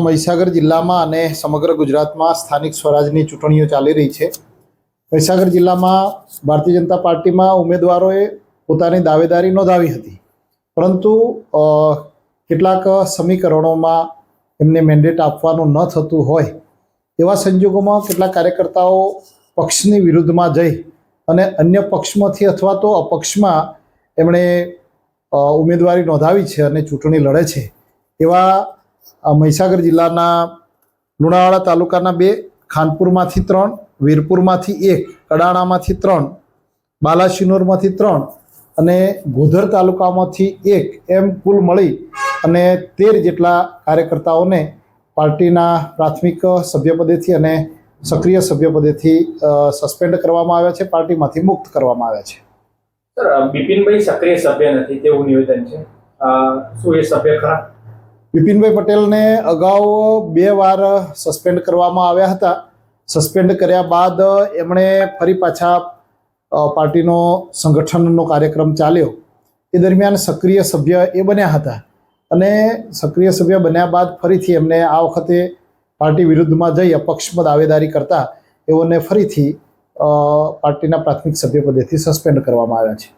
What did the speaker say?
મહીસાગર જિલ્લામાં અને સમગ્ર ગુજરાતમાં સ્થાનિક સ્વરાજની ચૂંટણીઓ ચાલી રહી છે। મહીસાગર જિલ્લામાં ભારતીય જનતા પાર્ટીમાં ઉમેદવારોએ પોતાની દાવેદારી નોંધાવી હતી, પરંતુ કેટલાક સમીકરણોમાં એમને મેન્ડેટ આપવાનું ન થતું હોય એવા સંજોગોમાં કેટલાક કાર્યકર્તાઓ પક્ષની વિરુદ્ધમાં જઈ અને અન્ય પક્ષમાંથી અથવા તો અપક્ષમાં એમણે ઉમેદવારી નોંધાવી છે અને ચૂંટણી લડે છે। એવા મહીસાગર જિલ્લાના લુણાવાડા તાલુકાના 2, ખાનપુરમાંથી 3, વીરપુરમાંથી 1, કડાણામાંથી 3, બાલાસિનોરમાંથી 3 અને ગોધર તાલુકામાંથી 1 એમ કુલ મળી અને 13 જેટલા કાર્યકર્તાઓને પાર્ટીના પ્રાથમિક સભ્યપદેથી અને સક્રિય સભ્યપદેથી સસ્પેન્ડ કરવામાં આવ્યા છે, પાર્ટીમાંથી મુક્ત કરવામાં આવ્યા છે। સર, બિપિનભાઈ સક્રિય સભ્ય નથી તેવું નિવેદન છે, શું એ સભ્ય ખરા? બિપિનભાઈ પટેલને અગાઉ 2 વાર સસ્પેન્ડ કરવામાં આવ્યા હતા। સસ્પેન્ડ કર્યા બાદ એમણે ફરી પાછા પાર્ટીનો સંગઠનનો કાર્યક્રમ ચાલ્યો એ દરમિયાન સક્રિય સભ્ય એ બન્યા હતા અને સક્રિય સભ્ય બન્યા બાદ ફરીથી એમને આ વખતે પાર્ટી વિરુદ્ધમાં જઈ અપક્ષમાં દાવેદારી કરતા એઓને ફરીથી પાર્ટીના પ્રાથમિક સભ્યપદેથી સસ્પેન્ડ કરવામાં આવ્યા છે।